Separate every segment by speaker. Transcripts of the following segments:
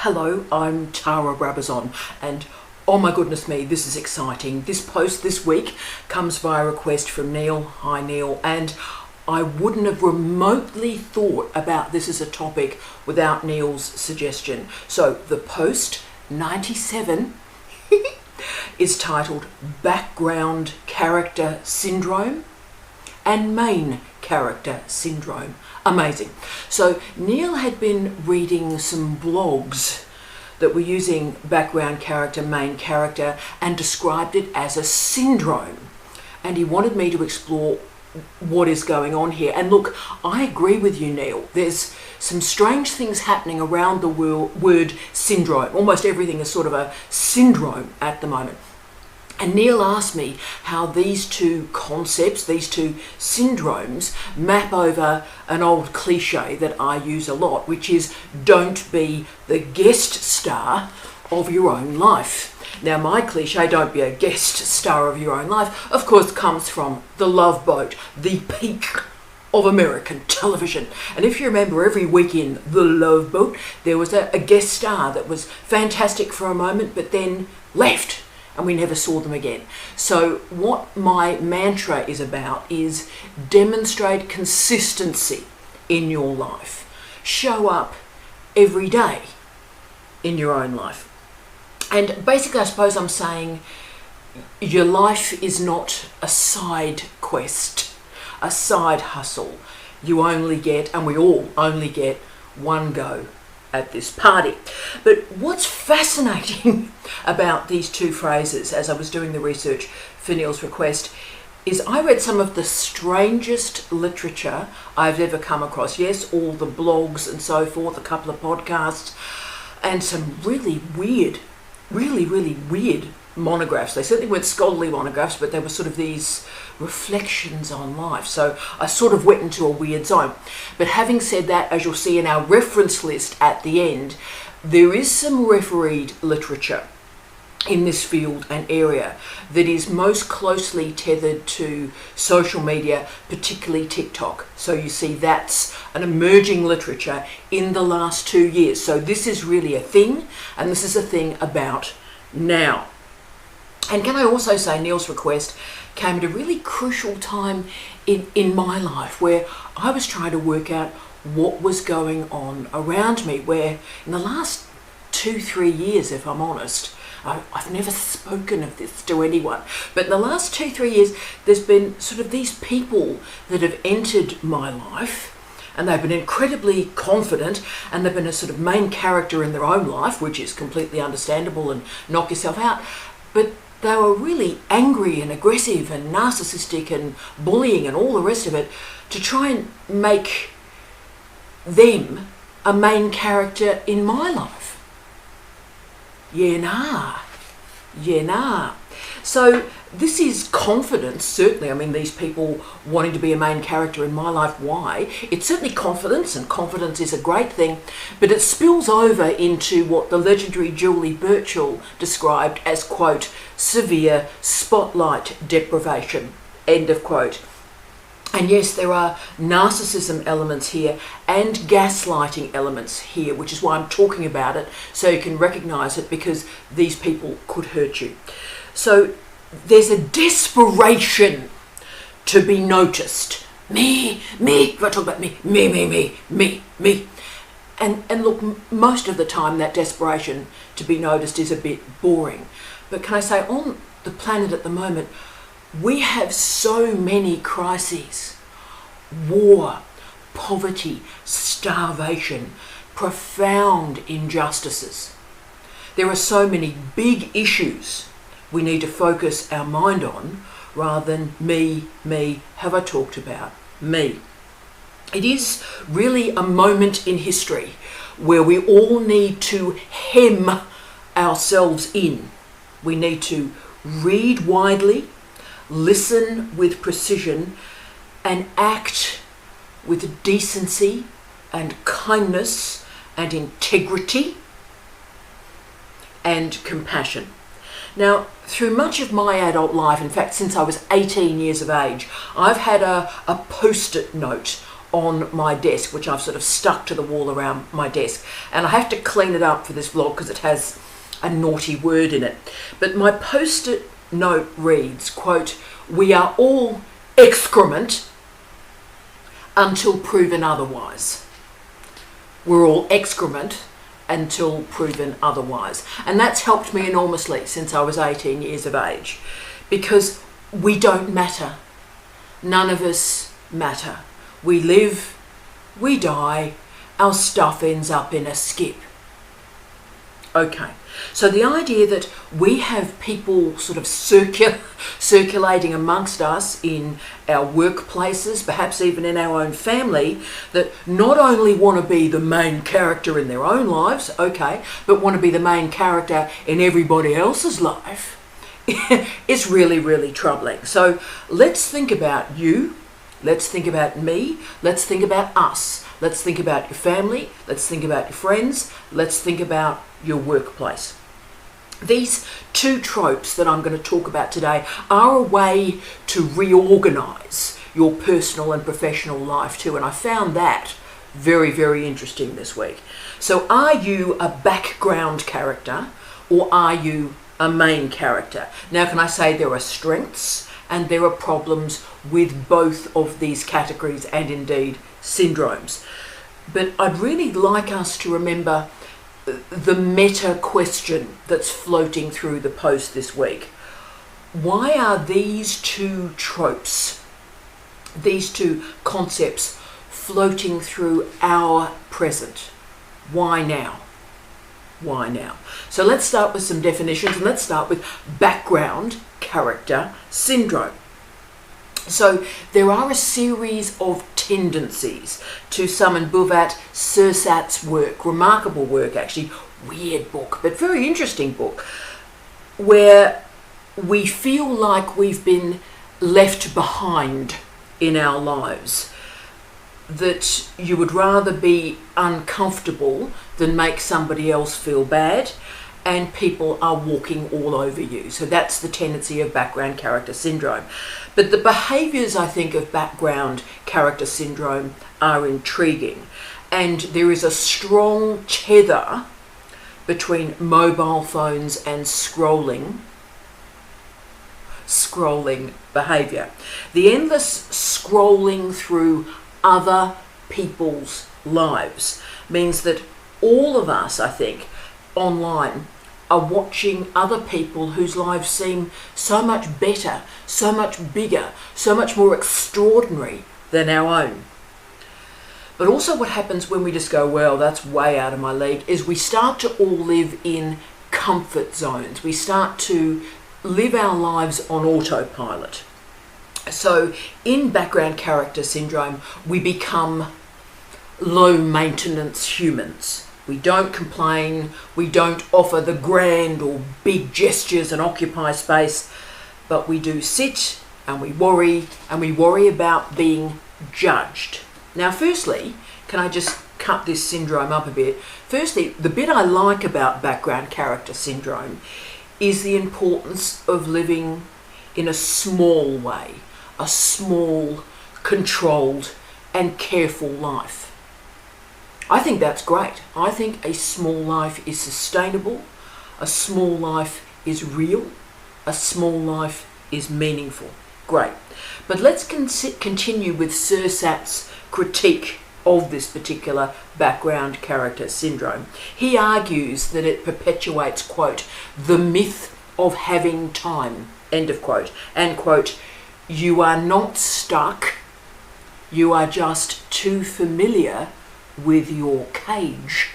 Speaker 1: Hello, I'm Tara Brabazon, and oh my goodness me, this is exciting. This post this week comes via request from Neil. Hi Neil, and I wouldn't have remotely thought about this as a topic without Neil's suggestion. So the post 97 is titled Background Character Syndrome and Main Character Syndrome. Amazing. So Neil had been reading some blogs that were using background character, main character, and described it as a syndrome. And he wanted me to explore what is going on here. And look, I agree with you, Neil. There's some strange things happening around the word syndrome. Almost everything is sort of a syndrome at the moment. And Neil asked me how these two concepts, these two syndromes, map over an old cliche that I use a lot, which is don't be the guest star of your own life. Now, my cliche, don't be a guest star of your own life, of course, comes from The Love Boat, the peak of American television. And if you remember, every week in The Love Boat, there was a guest star that was fantastic for a moment, but then left. And we never saw them again. So what my mantra is about is demonstrate consistency in your life. Show up every day in your own life. And basically, I suppose I'm saying your life is not a side quest, a side hustle. You only get, and we all only get, one go at this party. But what's fascinating about these two phrases, as I was doing the research for Neil's request, is I read some of the strangest literature I've ever come across. Yes, all the blogs and so forth, a couple of podcasts, and some really weird monographs. They certainly weren't scholarly monographs, but they were sort of these reflections on life. So I sort of went into a weird zone. But having said that, as you'll see in our reference list at the end, there is some refereed literature in this field and area that is most closely tethered to social media, particularly TikTok. So you see that's an emerging literature in the last 2 years. So this is really a thing, and this is a thing about now. And can I also say Neil's request came at a really crucial time in my life, where I was trying to work out what was going on around me, where in the last 2-3 years, if I'm honest, I've never spoken of this to anyone, but in the last 2-3 years, there's been sort of these people that have entered my life, and they've been incredibly confident, and they've been a sort of main character in their own life, which is completely understandable and knock yourself out. But they were really angry and aggressive and narcissistic and bullying and all the rest of it to try and make them a main character in my life. Yeah, nah. So this is confidence, certainly. I mean, these people wanting to be a main character in my life, why? It's certainly confidence, and confidence is a great thing, but it spills over into what the legendary Julie Burchill described as, quote, severe spotlight deprivation, end of quote. And yes, there are narcissism elements here and gaslighting elements here, which is why I'm talking about it, so you can recognise it, because these people could hurt you. So there's a desperation to be noticed. Me, if I talk about me. And look, most of the time that desperation to be noticed is a bit boring. But can I say, on the planet at the moment, we have so many crises: war, poverty, starvation, profound injustices. There are so many big issues we need to focus our mind on, rather than me, have I talked about me? It is really a moment in history where we all need to hem ourselves in. We need to read widely, listen with precision, and act with decency and kindness and integrity and compassion. Now, through much of my adult life, in fact, since I was 18 years of age, I've had a post-it note on my desk, which I've sort of stuck to the wall around my desk. And I have to clean it up for this vlog because it has a naughty word in it. But my post-it note reads, quote, "We are all excrement until proven otherwise." We're all excrement until proven otherwise. And that's helped me enormously since I was 18 years of age, because we don't matter. None of us matter. We live, we die, our stuff ends up in a skip. Okay, so the idea that we have people sort of circulating amongst us in our workplaces, perhaps even in our own family, that not only want to be the main character in their own lives, okay, but want to be the main character in everybody else's life, is really, really troubling. So let's think about you, let's think about me, let's think about us, let's think about your family, let's think about your friends, let's think about your workplace. These two tropes that I'm going to talk about today are a way to reorganize your personal and professional life too, and I found that very, very interesting this week. So are you a background character or are you a main character? Now, can I say there are strengths and there are problems with both of these categories and indeed syndromes. But I'd really like us to remember the meta question that's floating through the post this week. Why are these two tropes, these two concepts floating through our present? Why now? Why now? So let's start with some definitions, and let's start with background character syndrome. So there are a series of tendencies to summon Bhuvat Sursat's work, remarkable work actually, weird book, but very interesting book, where we feel like we've been left behind in our lives, that you would rather be uncomfortable than make somebody else feel bad, and people are walking all over you. So that's the tendency of background character syndrome. But the behaviours, I think, of background character syndrome are intriguing. And there is a strong tether between mobile phones and scrolling behaviour. The endless scrolling through other people's lives means that all of us, I think, online are watching other people whose lives seem so much better, so much bigger, so much more extraordinary than our own. But also what happens when we just go, well, that's way out of my league, is we start to all live in comfort zones. We start to live our lives on autopilot. So in background character syndrome, we become low maintenance humans. We don't complain, we don't offer the grand or big gestures and occupy space, but we do sit and we worry about being judged. Now, firstly, can I just cut this syndrome up a bit? Firstly, the bit I like about background character syndrome is the importance of living in a small way, a small, controlled and careful life. I think that's great. I think a small life is sustainable, a small life is real, a small life is meaningful. Great. But let's continue with Sursat's critique of this particular background character syndrome. He argues that it perpetuates, quote, the myth of having time, end of quote, and, quote, you are not stuck, you are just too familiar with your cage,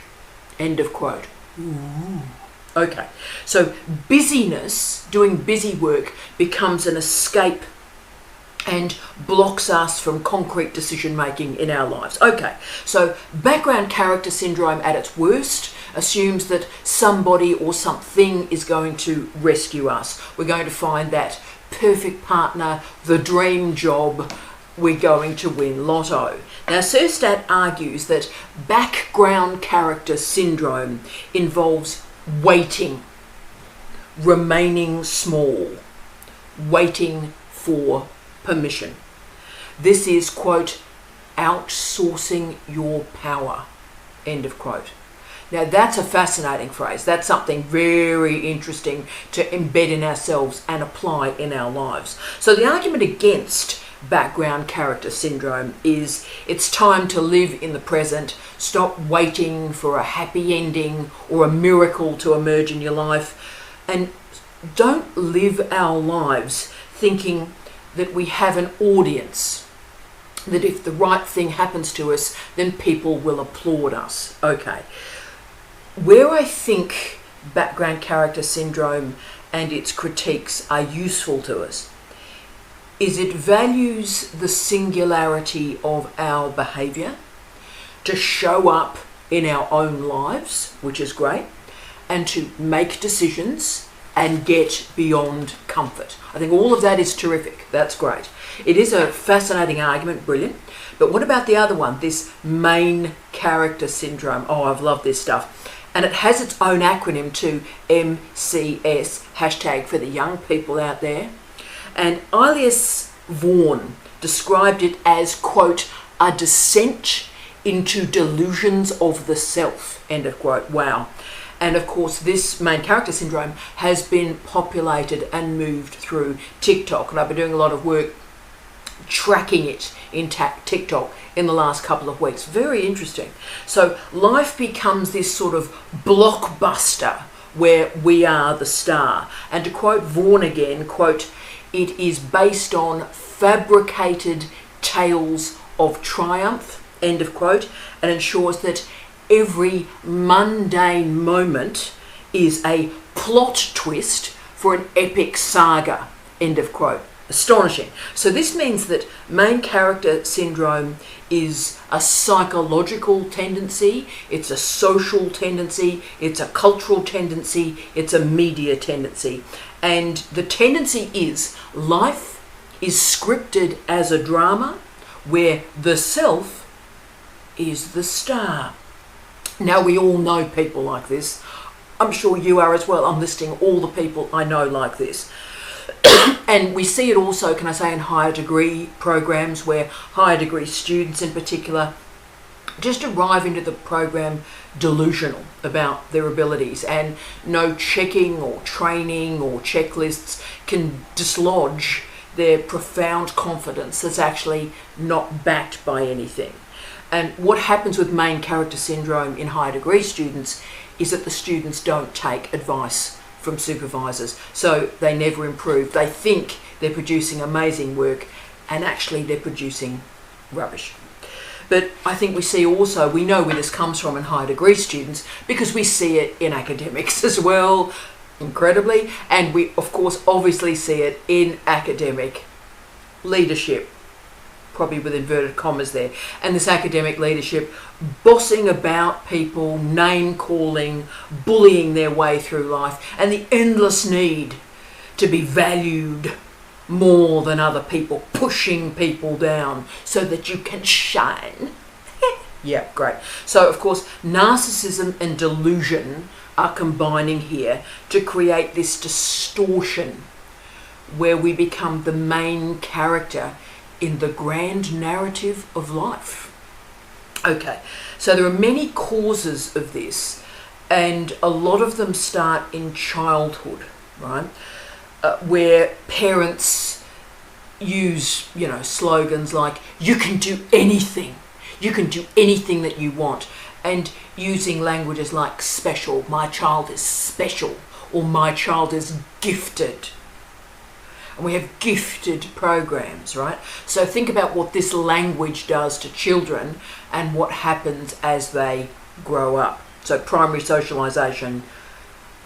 Speaker 1: end of quote. Ooh. Okay, so busyness, doing busy work, becomes an escape and blocks us from concrete decision making in our lives. Okay, so background character syndrome at its worst assumes that somebody or something is going to rescue us. We're going to find that perfect partner, the dream job, we're going to win lotto. Now, Sursat argues that background character syndrome involves waiting, remaining small, waiting for permission. This is, quote, outsourcing your power, end of quote. Now that's a fascinating phrase. That's something very interesting to embed in ourselves and apply in our lives. So the argument against background character syndrome is it's time to live in the present, stop waiting for a happy ending or a miracle to emerge in your life, and don't live our lives thinking that we have an audience, that if the right thing happens to us, then people will applaud us. Okay. Where I think background character syndrome and its critiques are useful to us is it values the singularity of our behaviour to show up in our own lives, which is great, and to make decisions and get beyond comfort. I think all of that is terrific. That's great. It is a fascinating argument, brilliant. But what about the other one, this main character syndrome? Oh, I've loved this stuff. And it has its own acronym too, MCS, hashtag for the young people out there. And Elias Vaughan described it as, quote, a descent into delusions of the self, end of quote. Wow. And of course, this main character syndrome has been populated and moved through TikTok. And I've been doing a lot of work tracking it in TikTok in the last couple of weeks. Very interesting. So life becomes this sort of blockbuster where we are the star. And to quote Vaughan again, quote, it is based on fabricated tales of triumph, end of quote, and ensures that every mundane moment is a plot twist for an epic saga, end of quote. Astonishing. So this means that main character syndrome is a psychological tendency, it's a social tendency, it's a cultural tendency, it's a media tendency. And the tendency is life is scripted as a drama where the self is the star. Now we all know people like this. I'm sure you are as well. I'm listing all the people I know like this. And we see it also, can I say, in higher degree programs where higher degree students in particular just arrive into the program delusional about their abilities, and no checking or training or checklists can dislodge their profound confidence that's actually not backed by anything. And what happens with main character syndrome in higher degree students is that the students don't take advice from supervisors, so they never improve. They think they're producing amazing work and actually they're producing rubbish. But I think we see also, we know where this comes from in higher degree students because we see it in academics as well, incredibly, and we of course obviously see it in academic leadership, probably with inverted commas there, and this academic leadership bossing about people, name calling, bullying their way through life, and the endless need to be valued more than other people, pushing people down so that you can shine. Yeah, great. So of course narcissism and delusion are combining here to create this distortion where we become the main character in the grand narrative of life. Okay, so there are many causes of this, and a lot of them start in childhood, right? Where parents use, slogans like, you can do anything that you want, and using languages like special, my child is special, or my child is gifted. And we have gifted programs, right? So think about what this language does to children and what happens as they grow up. So primary socialisation,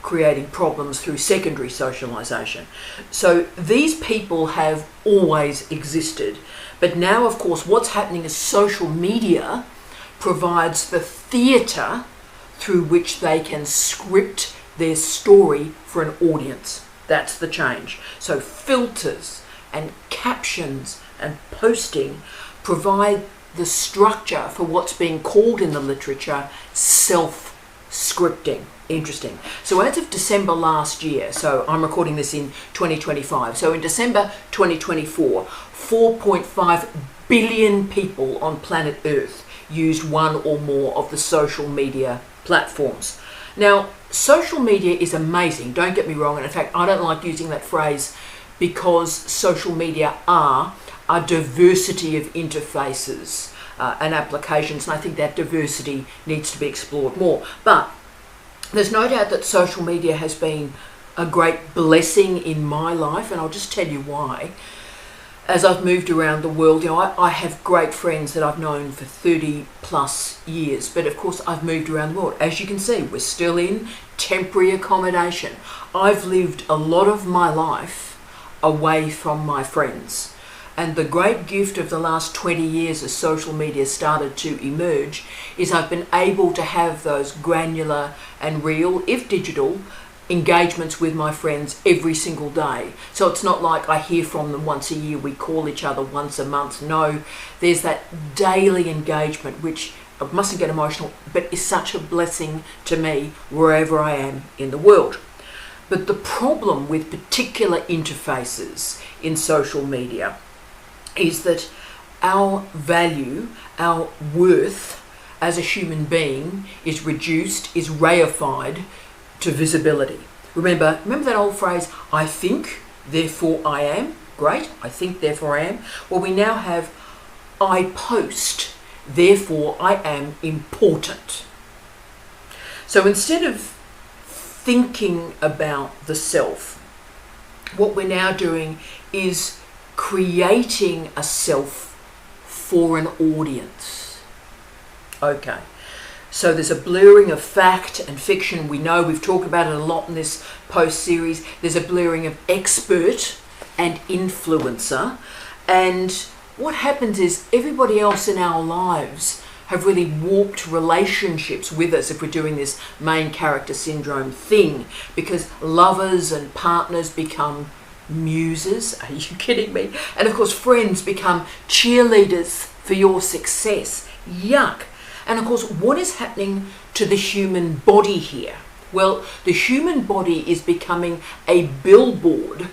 Speaker 1: creating problems through secondary socialisation. So these people have always existed. But now, of course, what's happening is social media provides the theatre through which they can script their story for an audience. That's the change. So filters and captions and posting provide the structure for what's being called in the literature self-scripting. Interesting. So as of December last year, so I'm recording this in 2025, so in December 2024, 4.5 billion people on planet Earth used one or more of the social media platforms. Now, social media is amazing, don't get me wrong, and in fact, I don't like using that phrase because social media are a diversity of interfaces and applications, and I think that diversity needs to be explored more. But there's no doubt that social media has been a great blessing in my life, and I'll just tell you why. As I've moved around the world, I have great friends that I've known for 30 plus years, but of course I've moved around the world. As you can see, we're still in temporary accommodation. I've lived a lot of my life away from my friends. And the great gift of the last 20 years as social media started to emerge is I've been able to have those granular and real, if digital, engagements with my friends every single day. So it's not like I hear from them once a year, we call each other once a month. No, there's that daily engagement, which I mustn't get emotional, but is such a blessing to me wherever I am in the world. But the problem with particular interfaces in social media is that our value, our worth as a human being is reduced, is reified to visibility. Remember that old phrase, I think, therefore I am? Great, I think, therefore I am. Well, we now have, I post, therefore I am important. So instead of thinking about the self, what we're now doing is creating a self for an audience. Okay. So there's a blurring of fact and fiction. We know, we've talked about it a lot in this post series. There's a blurring of expert and influencer. And what happens is everybody else in our lives have really warped relationships with us if we're doing this main character syndrome thing, because lovers and partners become muses. Are you kidding me? And of course, friends become cheerleaders for your success. Yuck. And of course, what is happening to the human body here? Well, the human body is becoming a billboard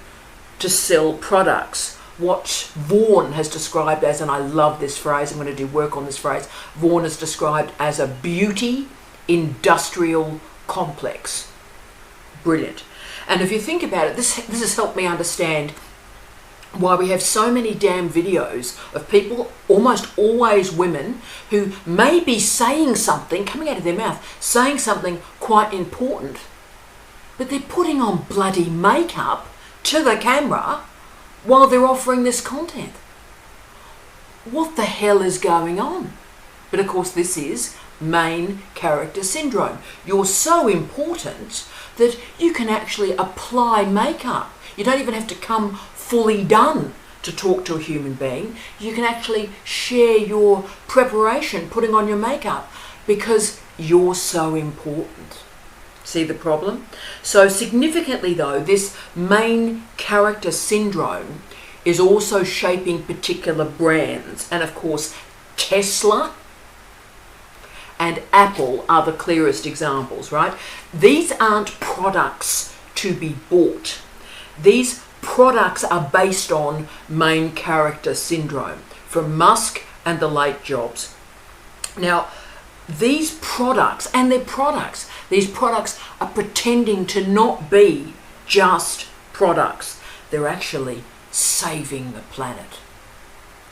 Speaker 1: to sell products. What Vaughan has described as, and I love this phrase, I'm going to do work on this phrase, Vaughan has described as a beauty industrial complex. Brilliant. And if you think about it, this has helped me understand why we have so many damn videos of people, almost always women, who may be saying something, coming out of their mouth, saying something quite important, but they're putting on bloody makeup to the camera while they're offering this content. What the hell is going on? But of course, this is main character syndrome. You're so important that you can actually apply makeup. You don't even have to come fully done to talk to a human being. You can actually share your preparation, putting on your makeup, because you're so important. See the problem? So significantly though, this main character syndrome is also shaping particular brands. And of course, Tesla and Apple are the clearest examples, right? These aren't products to be bought. These products are based on main character syndrome from Musk and the late Jobs. Now, these products, and they're products, these products are pretending to not be just products. They're actually saving the planet.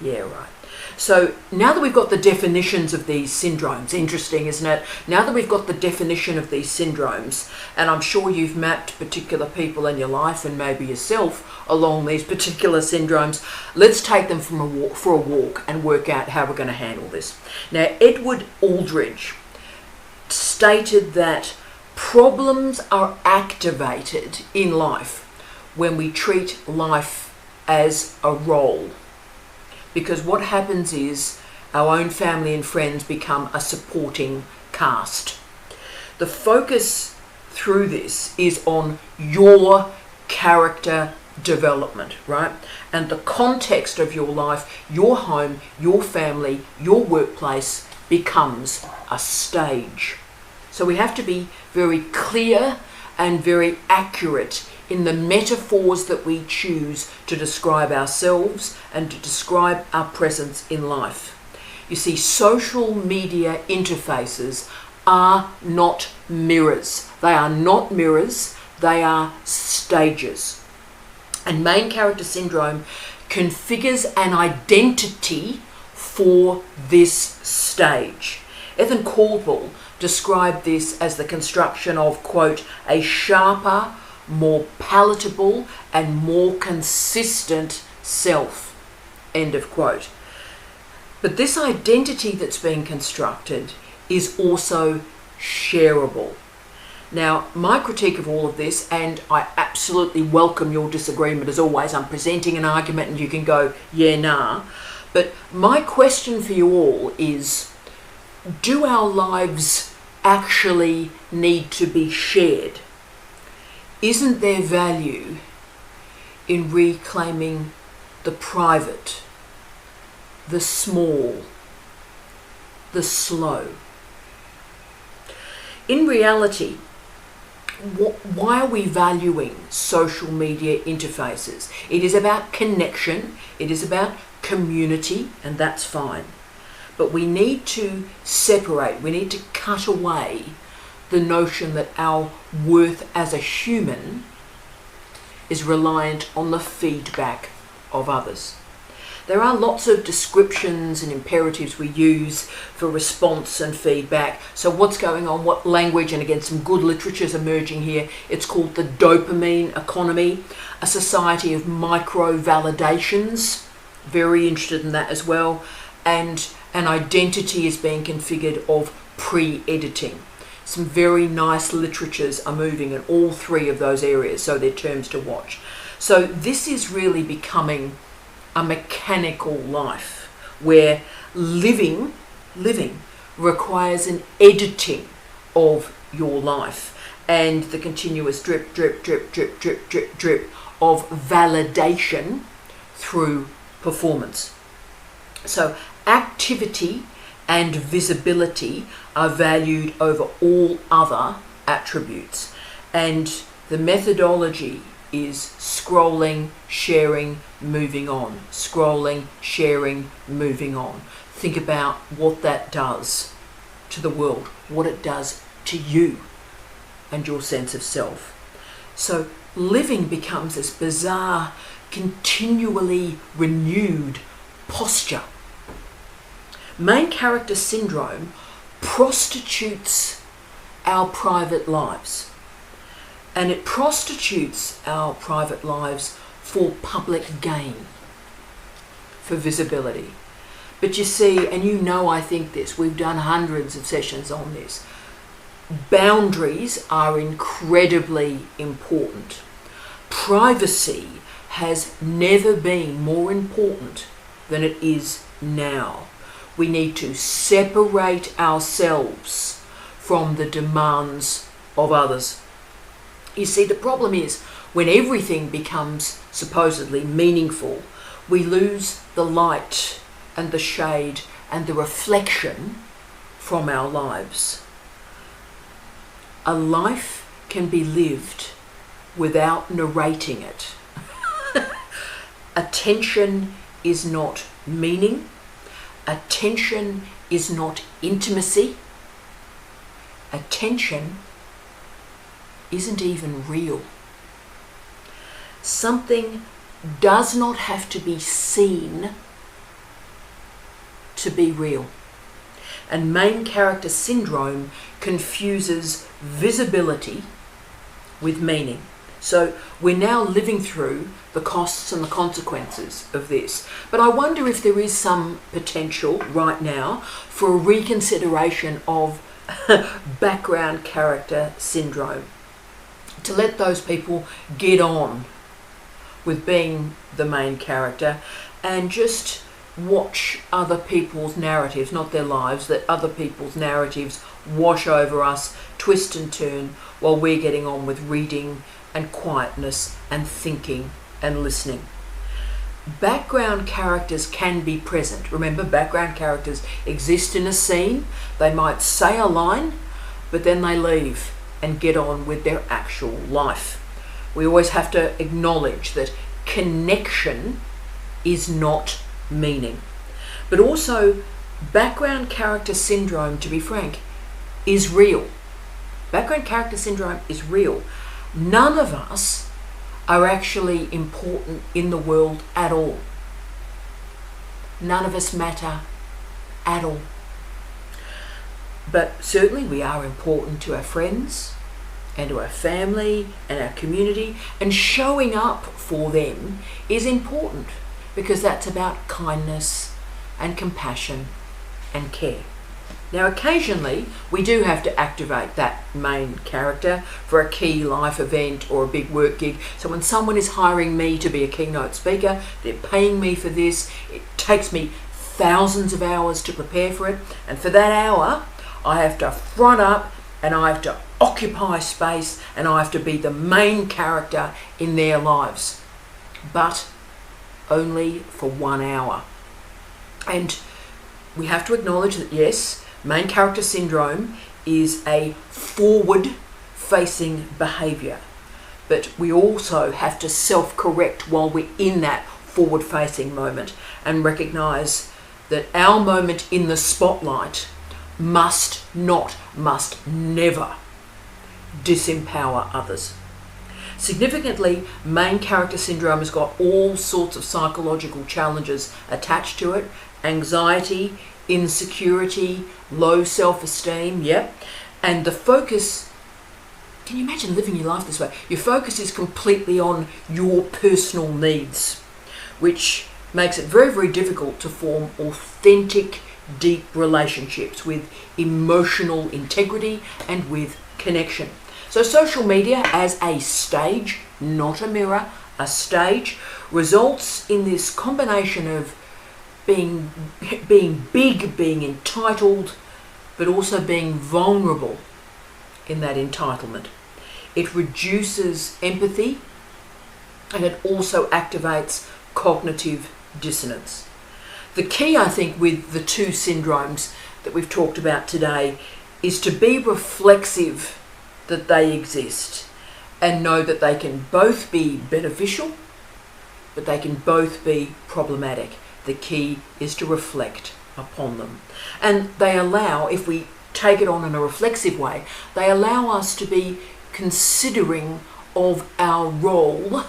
Speaker 1: Yeah, right. So now that we've got the definitions of these syndromes, interesting, isn't it? Now that we've got the definition of these syndromes, and I'm sure you've mapped particular people in your life and maybe yourself along these particular syndromes, let's take them for a walk and work out how we're going to handle this. Now, Edward Aldridge stated that problems are activated in life when we treat life as a role. Because what happens is our own family and friends become a supporting cast. The focus through this is on your character development, right? And the context of your life, your home, your family, your workplace becomes a stage. So we have to be very clear and very accurate in the metaphors that we choose to describe ourselves and to describe our presence in life. You see, social media interfaces are not mirrors. They are not mirrors, they are stages. And main character syndrome configures an identity for this stage. Ethan Caldwell described this as the construction of, quote, a sharper, more palatable and more consistent self, end of quote. But this identity that's being constructed is also shareable. Now, my critique of all of this, and I absolutely welcome your disagreement as always, I'm presenting an argument and you can go, yeah, nah. But my question for you all is, do our lives actually need to be shared? Isn't there value in reclaiming the private, the small, the slow? In reality, why are we valuing social media interfaces? It is about connection, it is about community, and that's fine. But we need to separate, we need to cut away the notion that our worth as a human is reliant on the feedback of others. There are lots of descriptions and imperatives we use for response and feedback. So what's going on, what language, and again, some good literature is emerging here. It's called the dopamine economy, a society of micro-validations. Very interested in that as well. And an identity is being configured of pre-editing. Some very nice literatures are moving in all three of those areas, so they're terms to watch. So this is really becoming a mechanical life where living requires an editing of your life and the continuous drip of validation through performance. So activity and visibility are valued over all other attributes, and the methodology is scrolling, sharing, moving on. Scrolling, sharing, moving on. Think about what that does to the world, what it does to you and your sense of self. So living becomes this bizarre, continually renewed posture. Main character syndrome prostitutes our private lives. And it prostitutes our private lives for public gain, for visibility. But you see, and you know I think this, we've done hundreds of sessions on this, boundaries are incredibly important. Privacy has never been more important than it is now. We need to separate ourselves from the demands of others. You see, the problem is when everything becomes supposedly meaningful, we lose the light and the shade and the reflection from our lives. A life can be lived without narrating it. Attention is not meaning. Attention is not intimacy. Attention isn't even real. Something does not have to be seen to be real. And main character syndrome confuses visibility with meaning. So we're now living through the costs and the consequences of this. But I wonder if there is some potential right now for a reconsideration of background character syndrome, to let those people get on with being the main character and just watch other people's narratives, not their lives, that other people's narratives wash over us, twist and turn, while we're getting on with reading and quietness and thinking and listening. Background characters can be present. Remember, background characters exist in a scene. They might say a line, but then they leave and get on with their actual life. we always have to acknowledge that connection is not meaning. But also, background character syndrome, to be frank, is real. Background character syndrome is real. None of us are actually important in the world at all. None of us matter at all. But certainly we are important to our friends and to our family and our community, and showing up for them is important because that's about kindness and compassion and care. Now, occasionally we do have to activate that main character for a key life event or a big work gig. So when someone is hiring me to be a keynote speaker, they're paying me for this, it takes me thousands of hours to prepare for it, and for that hour I have to front up and I have to occupy space and I have to be the main character in their lives, but only for 1 hour. And we have to acknowledge that, yes, main character syndrome is a forward-facing behaviour, but we also have to self-correct while we're in that forward-facing moment and recognise that our moment in the spotlight must never disempower others. Significantly, main character syndrome has got all sorts of psychological challenges attached to it: anxiety, insecurity, low self-esteem, and the focus, can you imagine living your life this way? Your focus is completely on your personal needs, which makes it very, very difficult to form authentic, deep relationships with emotional integrity and with connection. So social media as a stage, not a mirror, a stage, results in this combination of being big, being entitled, but also being vulnerable in that entitlement. It reduces empathy and it also activates cognitive dissonance. The key, I think, with the two syndromes that we've talked about today is to be reflexive that they exist and know that they can both be beneficial, but they can both be problematic. The key is to reflect upon them. And they allow, if we take it on in a reflexive way, they allow us to be considering of our role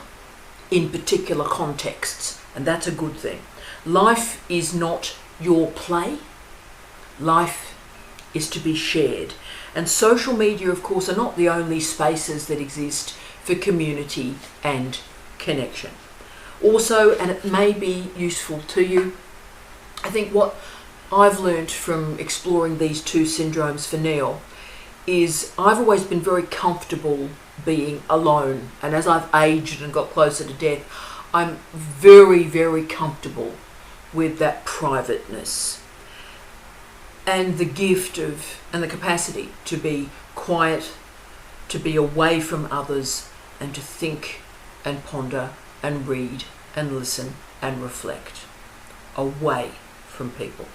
Speaker 1: in particular contexts. And that's a good thing. Life is not your play. Life is to be shared. And social media, of course, are not the only spaces that exist for community and connection. Also, and it may be useful to you, I think what I've learned from exploring these two syndromes for Neil is I've always been very comfortable being alone. And as I've aged and got closer to death, I'm very, very comfortable with that privateness and the gift of and the capacity to be quiet, to be away from others, and to think and ponder and read and listen and reflect away from people.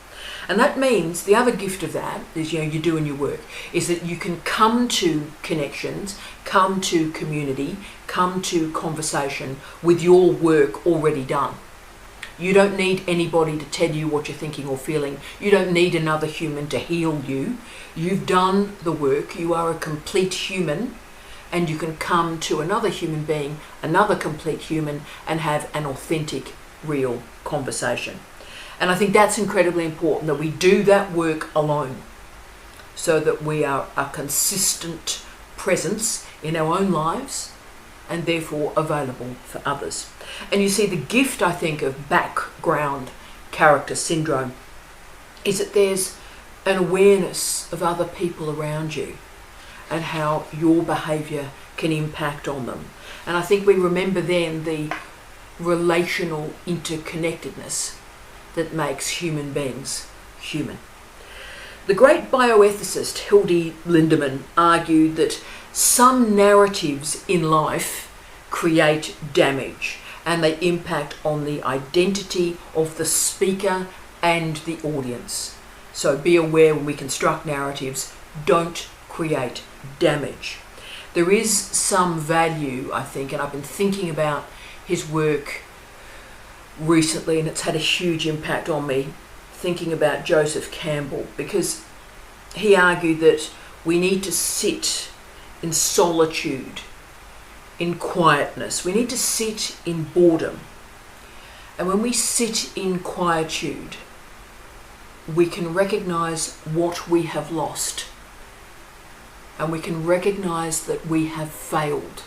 Speaker 1: And that means the other gift of that is, you doing your work, is that you can come to connections, come to community, come to conversation with your work already done. You don't need anybody to tell you what you're thinking or feeling. You don't need another human to heal you. You've done the work. You are a complete human, and you can come to another human being, another complete human, and have an authentic, real conversation. And I think that's incredibly important, that we do that work alone so that we are a consistent presence in our own lives and therefore available for others. And you see, the gift, I think, of background character syndrome is that there's an awareness of other people around you and how your behaviour can impact on them. And I think we remember then the relational interconnectedness that makes human beings human. The great bioethicist Hildy Lindemann argued that some narratives in life create damage and they impact on the identity of the speaker and the audience. So be aware when we construct narratives, don't create damage. there is some value, I think, and I've been thinking about his work recently, and it's had a huge impact on me, thinking about Joseph Campbell, because he argued that we need to sit in solitude, in quietness. We need to sit in boredom. And when we sit in quietude, we can recognize what we have lost. And we can recognize that we have failed.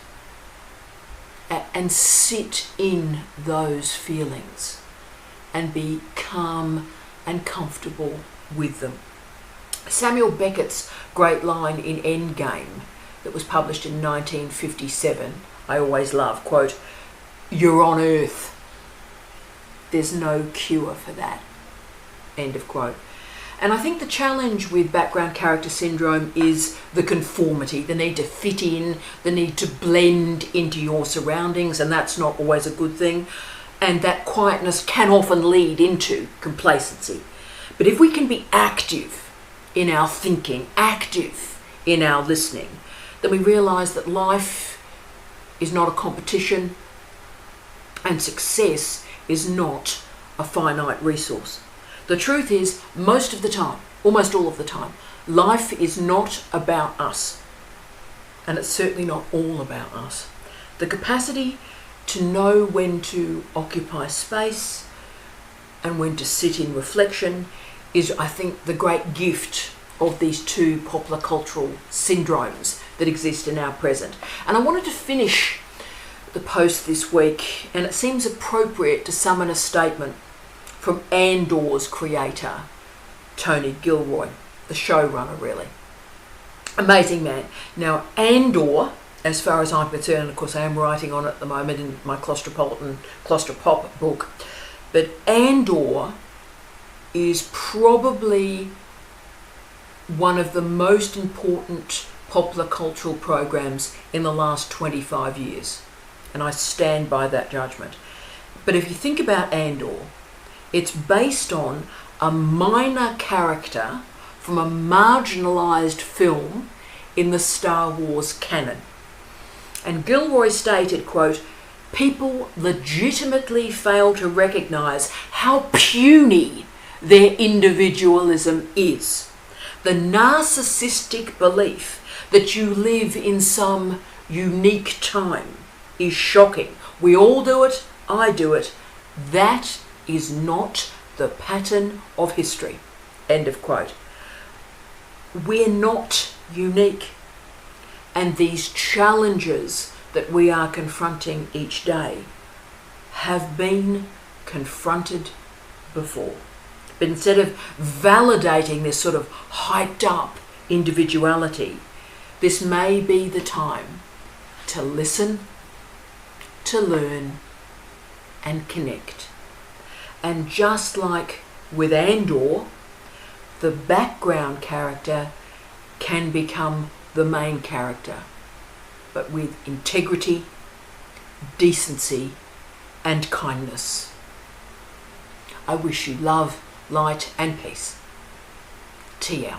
Speaker 1: And sit in those feelings and be calm and comfortable with them. Samuel Beckett's great line in Endgame that was published in 1957, I always love, quote, "You're on Earth. There's no cure for that." End of quote. And I think the challenge with background character syndrome is the conformity, the need to fit in, the need to blend into your surroundings, and that's not always a good thing. And that quietness can often lead into complacency. But if we can be active in our thinking, active in our listening, then we realise that life is not a competition and success is not a finite resource. The truth is, most of the time, almost all of the time, life is not about us. And it's certainly not all about us. The capacity to know when to occupy space and when to sit in reflection is, I think, the great gift of these two popular cultural syndromes that exist in our present. And I wanted to finish the post this week, and it seems appropriate to summon a statement from Andor's creator, Tony Gilroy, the showrunner, really. Amazing man. Now, Andor, as far as I'm concerned, and of course I am writing on it at the moment in my claustropop book, but Andor is probably one of the most important popular cultural programs in the last 25 years. And I stand by that judgment. But if you think about Andor, it's based on a minor character from a marginalised film in the Star Wars canon. And Gilroy stated, quote, "People legitimately fail to recognise how puny their individualism is. The narcissistic belief that you live in some unique time is shocking. We all do it, I do it. That is not the pattern of history." End of quote. We're not unique. And these challenges that we are confronting each day have been confronted before. But instead of validating this sort of hyped up individuality, this may be the time to listen, to learn, and connect. And just like with Andor, the background character can become the main character, but with integrity, decency, and kindness. I wish you love, light, and peace. TL.